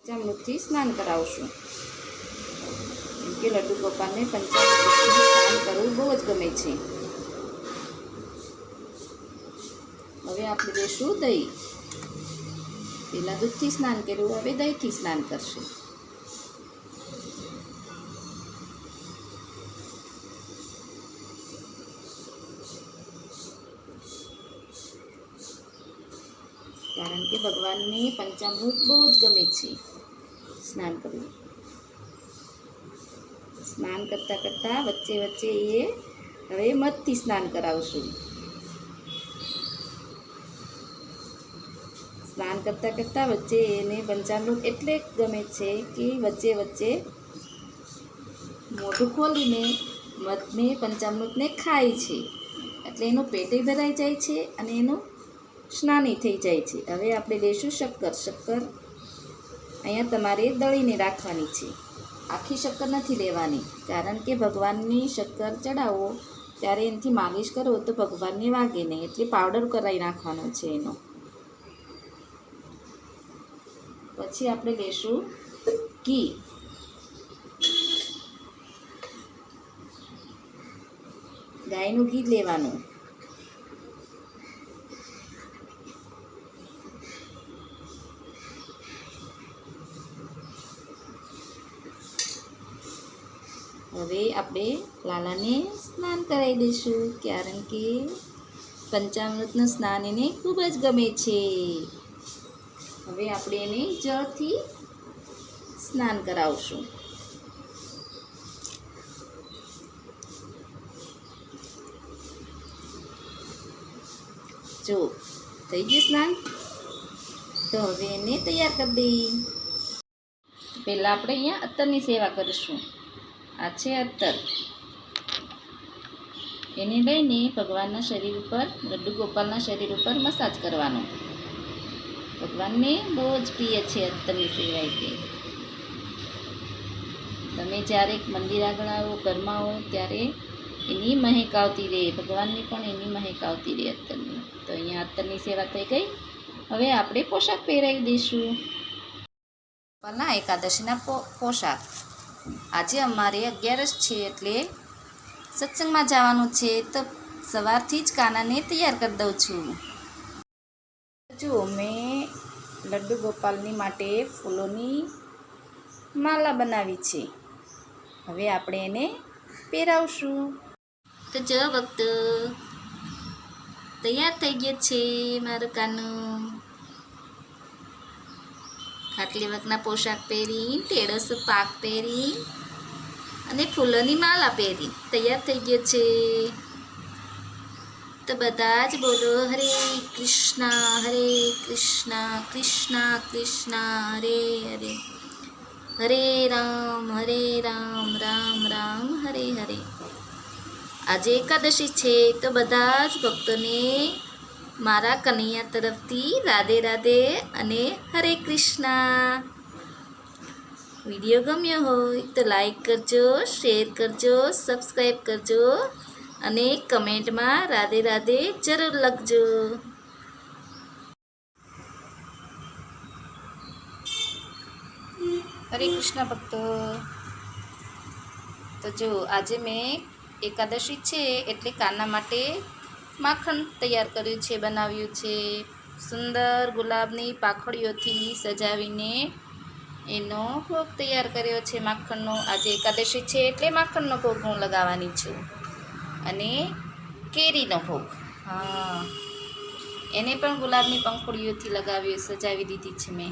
પંચામૃતથી સ્નાન કરાવશું. કેમ કે લડ્ડુ ગોપાલને પંચામૃતથી સ્નાન કરવું બહુ જ ગમે છે. હવે આપણે લેશું દહીં. પહેલાં દૂધથી સ્નાન કર્યું, હવે દહીંથી સ્નાન કરશે. કારણ કે ભગવાનને પંચામૃત બહુ જ ગમે છે સ્નાન કરવું. સ્નાન કરતાં કરતાં વચ્ચે વચ્ચે હવે મધથી સ્નાન કરાવશું. સ્નાન કરતાં કરતાં વચ્ચે એને પંચામૃત એટલે ગમે છે કે વચ્ચે વચ્ચે મોઢું ખોલીને મધને પંચામૃતને ખાય છે. એટલે એનું પેટે ભરાઈ જાય છે અને એનું સ્નાની થઈ જાય છે. હવે આપણે લઈશું શક્કર. શક્કર અહીંયા તમારે દળીને રાખવાની છે. આખી શક્કર નથી લેવાની, કારણ કે ભગવાનની શક્કર ચડાવો ત્યારે એનાથી માલિશ કરો તો ભગવાનને વાગે નહીં, એટલે પાવડર કરાવી નાખવાનો છે એનો. પછી આપણે લઈશું ઘી. ગાયનું ઘી લેવાનું. હવે આપણે લાલાને સ્નાન કરાવી દઈશું, કારણ કે પંચામૃતનું સ્નાન એને ખૂબ જ ગમે છે. હવે આપણે એને જળથી સ્નાન કરાવશું. જો થઈ ગયું સ્નાન, તો હવે એને તૈયાર કરી દઈએ. પહેલાં આપણે અહીંયા અત્તરની સેવા કરીશું. આ છે અત્તર. એને લઈને ભગવાનના શરીર ઉપર, લડ્ડુ ગોપાલના શરીર ઉપર મસાજ કરવાનો. ભગવાનને બહુ જ પ્રિય છે અત્તરની સેવા. એટલે તમે જ્યારે મંદિર આગળ આવો, ઘરમાં આવો, ત્યારે એની મહેક આવતી રહે. ભગવાનને પણ એની મહેક આવતી રહે અત્તરની. તો અહીંયા અત્તરની સેવા થઈ ગઈ. હવે આપણે પોશાક પહેરાવી દઈશું. ગોપાલના એકાદશીના પોશાક. આજે અમારે 11 છે, એટલે સત્સંગમાં જવાનું છે, તો સવારથી જ કાનાને તૈયાર કરી દઉં છું. જો મેં લડ્ડુ ગોપાલની માટે ફૂલોની માલા બનાવી છે. હવે આપણે એને પહેરાવશું. તો જો ભક્તો, તૈયાર થઈ ગયો છે મારું કાનું. ખાટલી વગના પોશાક પહેરી, ટેડોસો પાક પહેરી અને ફૂલોની માલા પહેરી તૈયાર થઈ ગયો છે. તો બધા જ બોલો હરે કૃષ્ણ કૃષ્ણ કૃષ્ણ હરે હરે, હરે રામ રામ રામ હરે હરે. આજે એકાદશી છે, તો બધા જ ભક્તોને મારા કનૈયા તરફથી રાધે રાધે અને હરે કૃષ્ણ. વિડીયો ગમ્યો હોય તો લાઈક કરજો, શેર કરજો, સબસ્ક્રાઈબ કરજો અને કમેન્ટમાં રાધે રાધે જરૂર લખજો. હરે કૃષ્ણ ભક્તો. તો જો આજે મેં એકાદશી છે, એટલે કાના માટે માખણ તૈયાર કર્યું છે, બનાવ્યું છે. સુંદર ગુલાબની પાંખડીઓથી સજાવીને એનો ભોગ તૈયાર કર્યો છે માખણનો. આજે એકાદશી છે, એટલે માખણનો ભોગ હું લગાવવાની છું. અને કેરીનો ભોગ, હા, એને પણ ગુલાબની પાંખડીઓથી સજાવી દીધી છે મેં.